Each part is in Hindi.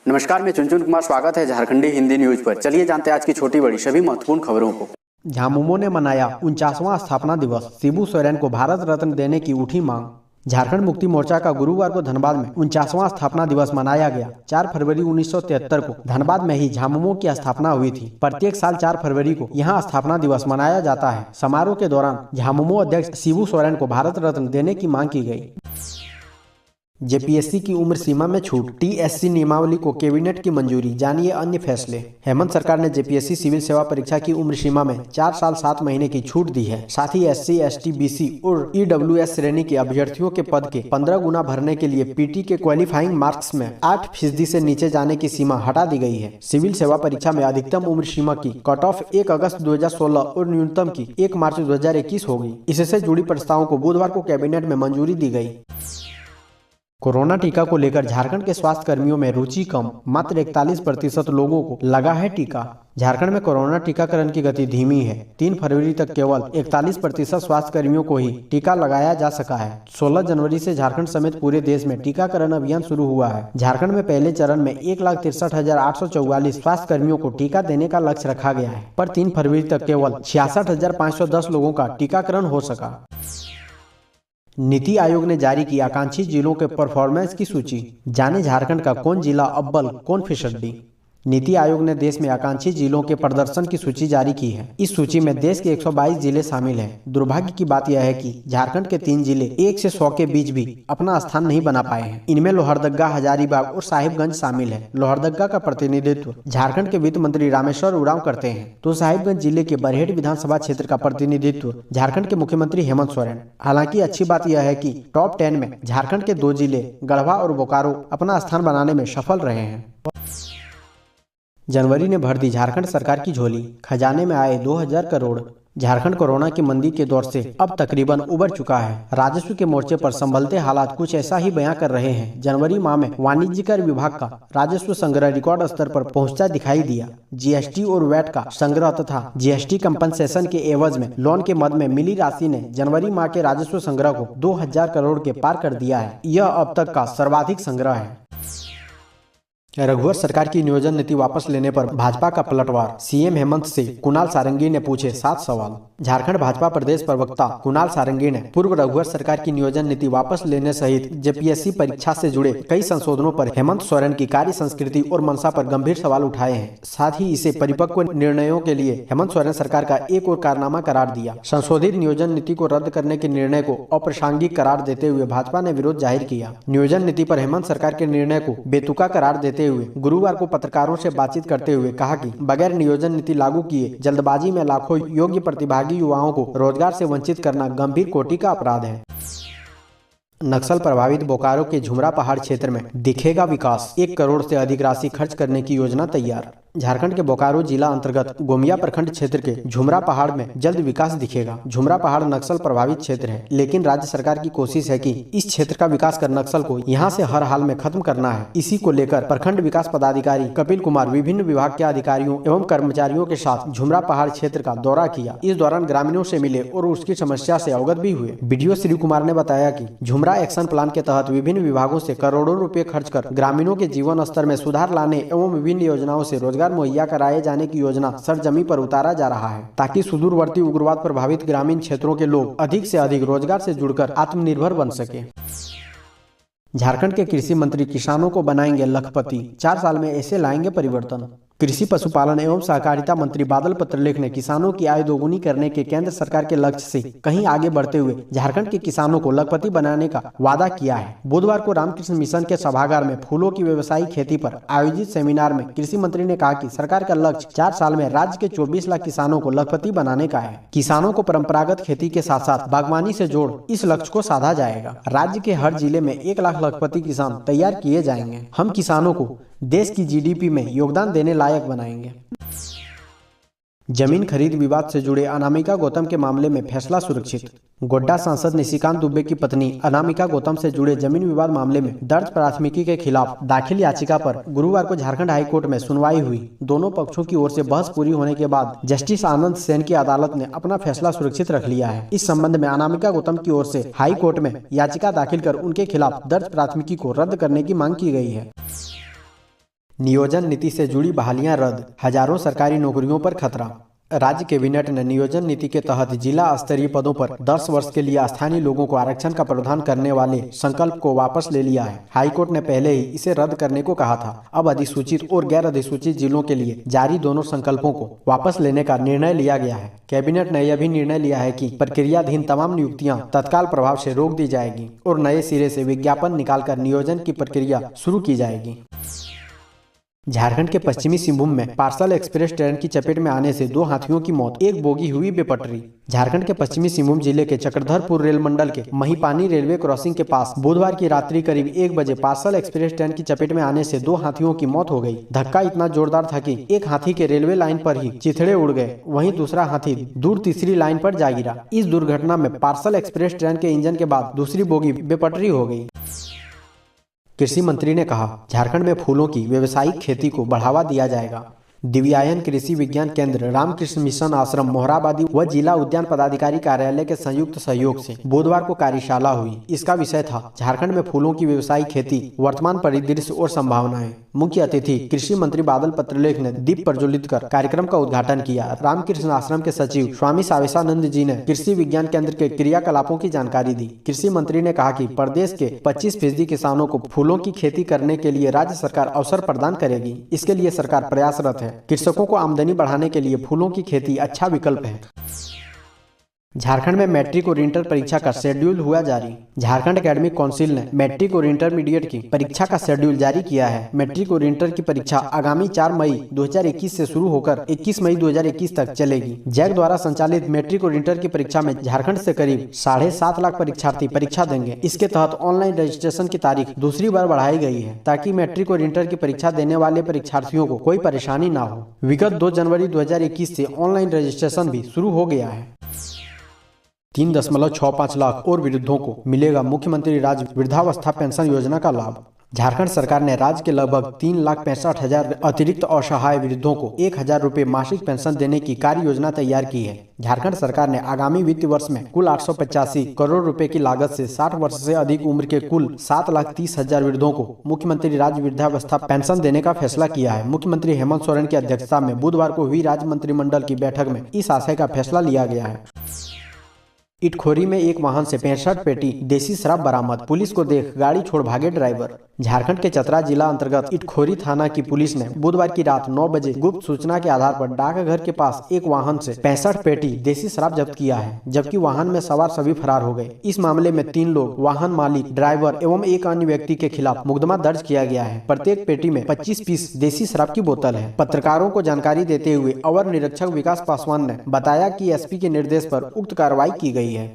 नमस्कार, मैं चुनचुन कुमार। स्वागत है झारखंडी हिंदी न्यूज पर। चलिए जानते हैं आज की छोटी बड़ी सभी महत्वपूर्ण खबरों को। झामुमो ने मनाया 49वां स्थापना दिवस। शिबू सोरेन को भारत रत्न देने की उठी मांग। झारखंड मुक्ति मोर्चा का गुरुवार को धनबाद में 49वां स्थापना दिवस मनाया गया। 4 फरवरी 1973 को धनबाद में ही झामुमो की स्थापना हुई थी। प्रत्येक साल 4 फरवरी को यहां स्थापना दिवस मनाया जाता है। समारोह के दौरान झामुमो अध्यक्ष शिबू सोरेन को भारत रत्न देने की मांग की गई। जेपीएससी की उम्र सीमा में छूट। टीएससी नियमावली को कैबिनेट की मंजूरी। जानिए अन्य फैसले। हेमंत सरकार ने जेपीएससी सिविल सेवा परीक्षा की उम्र सीमा में 4 साल 7 महीने की छूट दी है। साथ ही एससी, एसटी, बीसी और ईडब्ल्यूएस श्रेणी के अभ्यर्थियों के पद के 15 गुना भरने के लिए पीटी के क्वालिफाइंग मार्क्स में 8% से नीचे जाने की सीमा हटा दी गई है। सिविल सेवा परीक्षा में अधिकतम उम्र सीमा की कट ऑफ 1 अगस्त 2016 और न्यूनतम की 1 मार्च 2021 होगी। इससे जुड़ी प्रस्तावों को बुधवार को कैबिनेट में मंजूरी दी गई। कोरोना टीका को लेकर झारखंड के स्वास्थ्य कर्मियों में रुचि कम। मात्र 41% लोगों को लगा है टीका। झारखंड में कोरोना टीकाकरण की गति धीमी है। 3 फरवरी तक केवल 41% स्वास्थ्य कर्मियों को ही टीका लगाया जा सका है। 16 जनवरी से झारखंड समेत पूरे देश में टीकाकरण अभियान शुरू हुआ है। झारखंड में पहले चरण में 1,63,844 स्वास्थ्य कर्मियों को टीका देने का लक्ष्य रखा गया है, पर 3 फरवरी तक केवल 66,510 लोगों का टीकाकरण हो सका। नीति आयोग ने जारी की आकांक्षी जिलों के परफॉर्मेंस की सूची। जाने झारखंड का कौन जिला अव्वल, कौन फिसड्डी। नीति आयोग ने देश में आकांक्षी जिलों के प्रदर्शन की सूची जारी की है। इस सूची में देश के 122 जिले शामिल हैं। दुर्भाग्य की बात यह है कि झारखंड के 3 जिले 1 से 100 के बीच भी अपना स्थान नहीं बना पाए हैं। इनमें लोहरदगा, हजारीबाग और साहिबगंज शामिल है। लोहरदगा का प्रतिनिधित्व झारखंड के वित्त मंत्री रामेश्वर उरांव करते हैं, तो साहिबगंज जिले के बरहेट विधानसभा क्षेत्र का प्रतिनिधित्व झारखंड के मुख्यमंत्री हेमंत सोरेन। हालांकि अच्छी बात यह है कि टॉप 10 में झारखंड के 2 जिले गढ़वा और बोकारो अपना स्थान बनाने में सफल रहे हैं। जनवरी ने भर दी झारखंड सरकार की झोली। खजाने में आए 2000 करोड़। झारखंड कोरोना की मंदी के दौर से अब तकरीबन उबर चुका है। राजस्व के मोर्चे पर संभलते हालात कुछ ऐसा ही बयां कर रहे हैं। जनवरी माह में वाणिज्य कर विभाग का राजस्व संग्रह रिकॉर्ड स्तर पर पहुंचता दिखाई दिया। जीएसटी और वैट का संग्रह तथा जीएसटी कंपनसेशन के एवज में लोन के मद में मिली राशि ने जनवरी माह के राजस्व संग्रह को 2000 करोड़ के पार कर दिया है। यह अब तक का सर्वाधिक संग्रह है। रघुवर सरकार की नियोजन नीति वापस लेने पर भाजपा का पलटवार। सीएम हेमंत से कुणाल सारंगी ने पूछे 7 सवाल। झारखंड भाजपा प्रदेश प्रवक्ता कुणाल सारंगी ने पूर्व रघुवर सरकार की नियोजन नीति वापस लेने सहित जेपीएससी परीक्षा से जुड़े कई संशोधनों पर हेमंत सोरेन की कार्य संस्कृति और मंशा पर गंभीर सवाल उठाए हैं। साथ ही इसे परिपक्व निर्णयों के लिए हेमंत सोरेन सरकार का एक और कारनामा करार दिया। संशोधित नियोजन नीति को रद्द करने के निर्णय को अप्रासंगिक करार देते हुए भाजपा ने विरोध जाहिर किया। नियोजन नीति पर हेमंत सरकार के निर्णय को बेतुका करार देते हुए गुरुवार को पत्रकारों से बातचीत करते हुए कहा कि बगैर नियोजन नीति लागू किए जल्दबाजी में लाखों योग्य प्रतिभागी युवाओं को रोजगार से वंचित करना गंभीर कोटि का अपराध है। नक्सल प्रभावित बोकारो के झुमरा पहाड़ क्षेत्र में दिखेगा विकास। 1 करोड़ से अधिक राशि खर्च करने की योजना तैयार। झारखंड के बोकारो जिला अंतर्गत गोमिया प्रखंड क्षेत्र के झुमरा पहाड़ में जल्द विकास दिखेगा। झुमरा पहाड़ नक्सल प्रभावित क्षेत्र है, लेकिन राज्य सरकार की कोशिश है कि इस क्षेत्र का विकास कर नक्सल को यहां से हर हाल में खत्म करना है। इसी को लेकर प्रखंड विकास पदाधिकारी कपिल कुमार विभिन्न विभाग के अधिकारियों एवं कर्मचारियों के साथ झुमरा पहाड़ क्षेत्र का दौरा किया। इस दौरान ग्रामीणों से मिले और उसकी समस्या से अवगत भी हुए। बीडीओ श्री कुमार ने बताया कि झुमरा एक्शन प्लान के तहत विभिन्न विभागों से करोड़ों रुपए खर्च कर ग्रामीणों के जीवन स्तर में सुधार लाने एवं विभिन्न योजनाओं से रोजगार मुहैया कराए जाने की योजना सरजमी पर उतारा जा रहा है, ताकि सुदूरवर्ती उग्रवाद प्रभावित ग्रामीण क्षेत्रों के लोग अधिक से अधिक रोजगार से जुड़कर आत्मनिर्भर बन सके। झारखंड के कृषि मंत्री किसानों को बनाएंगे लखपति। 4 साल में ऐसे लाएंगे परिवर्तन। कृषि पशुपालन एवं सहकारिता मंत्री बादल पत्रलेख ने किसानों की आय दोगुनी करने के केंद्र सरकार के लक्ष्य से कहीं आगे बढ़ते हुए झारखंड के किसानों को लखपति बनाने का वादा किया है। बुधवार को रामकृष्ण मिशन के सभागार में फूलों की व्यवसायिक खेती पर आयोजित सेमिनार में कृषि मंत्री ने कहा कि सरकार का लक्ष्य 4 साल में राज्य के 24 लाख किसानों को लखपति बनाने का है। किसानों को परंपरागत खेती के साथ साथ बागवानी से जोड़ इस लक्ष्य को साधा जाएगा। राज्य के हर जिले में 1 लाख लखपति किसान तैयार किए जाएंगे। हम किसानों को देश की जीडीपी में योगदान देने लायक बनाएंगे। जमीन खरीद विवाद से जुड़े अनामिका गौतम के मामले में फैसला सुरक्षित। गोड्डा सांसद निशिकांत दुबे की पत्नी अनामिका गौतम से जुड़े जमीन विवाद मामले में दर्ज प्राथमिकी के खिलाफ दाखिल याचिका पर गुरुवार को झारखंड हाईकोर्ट में सुनवाई हुई। दोनों पक्षों की ओर से बहस पूरी होने के बाद जस्टिस आनंद सेन की अदालत ने अपना फैसला सुरक्षित रख लिया है। इस संबंध में अनामिका गौतम की ओर से हाई कोर्ट में याचिका दाखिल कर उनके खिलाफ दर्ज प्राथमिकी को रद्द करने की मांग की गई है। नियोजन नीति से जुड़ी बहालियां रद्द, हजारों सरकारी नौकरियों पर खतरा। राज्य कैबिनेट ने नियोजन नीति के तहत जिला स्तरीय पदों पर 10 वर्ष के लिए स्थानीय लोगों को आरक्षण का प्रावधान करने वाले संकल्प को वापस ले लिया है। हाईकोर्ट ने पहले ही इसे रद्द करने को कहा था। अब अधिसूचित और गैर अधिसूचित जिलों के लिए जारी दोनों संकल्पों को वापस लेने का निर्णय लिया गया है। कैबिनेट ने यह भी निर्णय लिया है कि प्रक्रियाधीन तमाम नियुक्तियां तत्काल प्रभाव से रोक दी जाएगी और नए सिरे से विज्ञापन निकालकर नियोजन की प्रक्रिया शुरू की जाएगी। झारखंड के पश्चिमी सिंहभूम में पार्सल एक्सप्रेस ट्रेन की चपेट में आने से 2 हाथियों की मौत, एक बोगी हुई बेपटरी। झारखंड के पश्चिमी सिंहभूम जिले के चक्रधरपुर रेल मंडल के महिपानी रेलवे क्रॉसिंग के पास बुधवार की रात्रि करीब 1 बजे पार्सल एक्सप्रेस ट्रेन की चपेट में आने से 2 हाथियों की मौत हो गई। धक्का इतना जोरदार था कि एक हाथी के रेलवे लाइन पर ही चिथड़े उड़ गए, वहीं दूसरा हाथी दूर तीसरी लाइन पर जा गिरा। इस दुर्घटना में पार्सल एक्सप्रेस ट्रेन के इंजन के बाद दूसरी बोगी बेपटरी हो गई। कृषि मंत्री ने कहा, झारखंड में फूलों की व्यावसायिक खेती को बढ़ावा दिया जाएगा। दिव्यायन कृषि विज्ञान केंद्र, रामकृष्ण मिशन आश्रम मोहराबादी व जिला उद्यान पदाधिकारी कार्यालय के संयुक्त सहयोग से बुधवार को कार्यशाला हुई। इसका विषय था झारखंड में फूलों की व्यावसायिक खेती, वर्तमान परिदृश्य और संभावनाएं। मुख्य अतिथि कृषि मंत्री बादल पत्रलेख ने दीप प्रज्वलित कर कार्यक्रम का उद्घाटन किया। रामकृष्ण आश्रम के सचिव स्वामी सावेशानंद जी ने कृषि विज्ञान केंद्र के क्रियाकलापों की जानकारी दी। कृषि मंत्री ने कहा कि प्रदेश के 25% किसानों को फूलों की खेती करने के लिए राज्य सरकार अवसर प्रदान करेगी। इसके लिए सरकार प्रयासरत है। कृषकों को आमदनी बढ़ाने के लिए फूलों की खेती अच्छा विकल्प है। झारखंड में मैट्रिक और इंटर परीक्षा का शेड्यूल हुआ जारी। झारखंड एकेडमिक काउंसिल ने मैट्रिक और इंटरमीडिएट की परीक्षा का शेड्यूल जारी किया है। मैट्रिक और इंटर की परीक्षा आगामी 4 मई 2021 से शुरू होकर 21 मई 2021 तक चलेगी। जैक द्वारा संचालित मैट्रिक और इंटर की परीक्षा में झारखंड से करीब 7.5 लाख परीक्षार्थी परीक्षा देंगे। इसके तहत ऑनलाइन रजिस्ट्रेशन की तारीख दूसरी बार बढ़ाई गई है ताकि मैट्रिक और इंटर की परीक्षा देने वाले परीक्षार्थियों को कोई परेशानी न हो। विगत 2 जनवरी 2021 से ऑनलाइन रजिस्ट्रेशन भी शुरू हो गया है। 3.65 लाख और वृद्धों को मिलेगा मुख्यमंत्री राज्य वृद्धावस्था पेंशन योजना का लाभ। झारखंड सरकार ने राज्य के लगभग 3,65,000 अतिरिक्त असहाय वृद्धों को 1,000 रुपये मासिक पेंशन देने की कार्य योजना तैयार की है। झारखंड सरकार ने आगामी वित्तीय वर्ष में कुल 885 करोड़ रुपए की लागत से 60 वर्ष से अधिक उम्र के कुल 7,30,000 वृद्धों को मुख्यमंत्री राज्य वृद्धावस्था पेंशन देने का फैसला किया है। मुख्यमंत्री हेमंत सोरेन की अध्यक्षता में बुधवार को हुई राज्य मंत्रिमंडल की बैठक में इस आशय का फैसला लिया गया है। इटखोरी में एक वाहन से 65 पेटी देसी शराब बरामद, पुलिस को देख गाड़ी छोड़ भागे ड्राइवर। झारखंड के चतरा जिला अंतर्गत इटखोरी थाना की पुलिस ने बुधवार की रात 9 बजे गुप्त सूचना के आधार पर डाकघर के पास एक वाहन से 65 पेटी देसी शराब जब्त किया है, जबकि वाहन में सवार सभी फरार हो गए। इस मामले में 3 लोग, वाहन मालिक, ड्राइवर एवं एक अन्य व्यक्ति के खिलाफ मुकदमा दर्ज किया गया है। प्रत्येक पेटी में 25 पीस देसी शराब की बोतल है। पत्रकारों को जानकारी देते हुए अवर निरीक्षक विकास पासवान ने बताया कि एसपी के निर्देश पर उक्त कार्रवाई की गई है।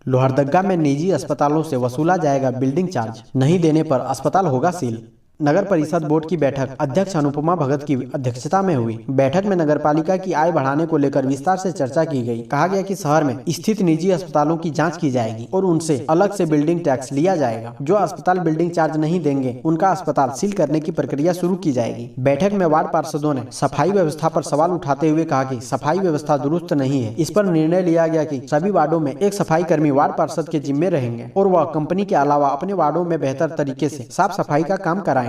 लोहरदगा में निजी अस्पतालों से वसूला जाएगा बिल्डिंग चार्ज, नहीं देने पर अस्पताल होगा सील। नगर परिषद बोर्ड की बैठक अध्यक्ष अनुपमा भगत की अध्यक्षता में हुई। बैठक में नगरपालिका की आय बढ़ाने को लेकर विस्तार से चर्चा की गई। कहा गया कि शहर में स्थित निजी अस्पतालों की जांच की जाएगी और उनसे अलग से बिल्डिंग टैक्स लिया जाएगा। जो अस्पताल बिल्डिंग चार्ज नहीं देंगे उनका अस्पताल सील करने की प्रक्रिया शुरू की जाएगी। बैठक में वार्ड पार्षदों ने सफाई व्यवस्था पर सवाल उठाते हुए कहा कि सफाई व्यवस्था दुरुस्त नहीं है। इस पर निर्णय लिया गया कि सभी वार्डों में एक सफाई कर्मी वार्ड पार्षद के जिम्मे रहेंगे और वह कंपनी के अलावा अपने वार्डों में बेहतर तरीके से साफ सफाई का काम कराएंगे।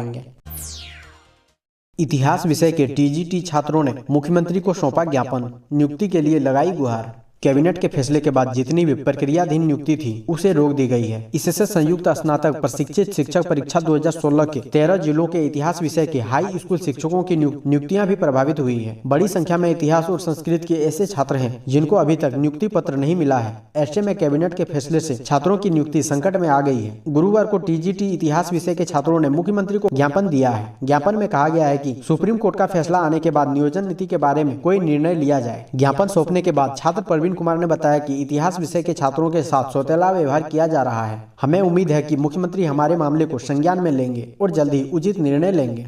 इतिहास विषय के टीजीटी छात्रों ने मुख्यमंत्री को सौंपा ज्ञापन, नियुक्ति के लिए लगाई गुहार। कैबिनेट के फैसले के बाद जितनी भी प्रक्रियाधीन नियुक्ति थी उसे रोक दी गई है। इससे संयुक्त स्नातक प्रशिक्षित शिक्षक परीक्षा 2016 के 13 जिलों के इतिहास विषय के हाई स्कूल शिक्षकों की नियुक्तियां भी प्रभावित हुई है। बड़ी संख्या में इतिहास और संस्कृत के ऐसे छात्र हैं जिनको अभी तक नियुक्ति पत्र नहीं मिला है। ऐसे में कैबिनेट के फैसले से छात्रों की नियुक्ति संकट में आ गई है। गुरुवार को टीजीटी इतिहास विषय के छात्रों ने मुख्यमंत्री को ज्ञापन दिया है। ज्ञापन में कहा गया है कि सुप्रीम कोर्ट का फैसला आने के बाद नियोजन नीति के बारे में कोई निर्णय लिया जाए। ज्ञापन सौंपने के बाद छात्र प्रवीण कुमार ने बताया कि इतिहास विषय के छात्रों के साथ सौतेला व्यवहार किया जा रहा है। हमें उम्मीद है कि मुख्यमंत्री हमारे मामले को संज्ञान में लेंगे और जल्द ही उचित निर्णय लेंगे।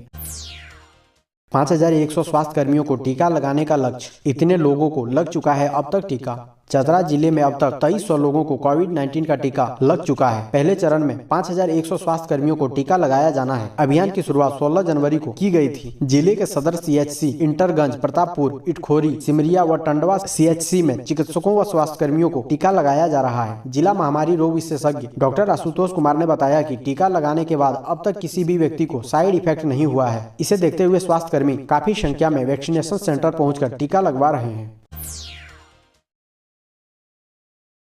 5100 स्वास्थ्य कर्मियों को टीका लगाने का लक्ष्य, इतने लोगों को लग चुका है अब तक टीका। चतरा जिले में अब तक 2300 लोगों को कोविड-19 का टीका लग चुका है। पहले चरण में 5100 स्वास्थ्य कर्मियों को टीका लगाया जाना है। अभियान की शुरुआत 16 जनवरी को की गई थी। जिले के सदर CHC, इंटरगंज, प्रतापपुर, इटखोरी, सिमरिया व टंडवा CHC में चिकित्सकों व स्वास्थ्य कर्मियों को टीका लगाया जा रहा है। जिला महामारी रोग विशेषज्ञ डॉक्टर आशुतोष कुमार ने बताया कि टीका लगाने के बाद अब तक किसी भी व्यक्ति को साइड इफेक्ट नहीं हुआ है। इसे देखते हुए स्वास्थ्य कर्मी काफी संख्या में वैक्सीनेशन सेंटर पहुंचकर टीका लगवा रहे हैं।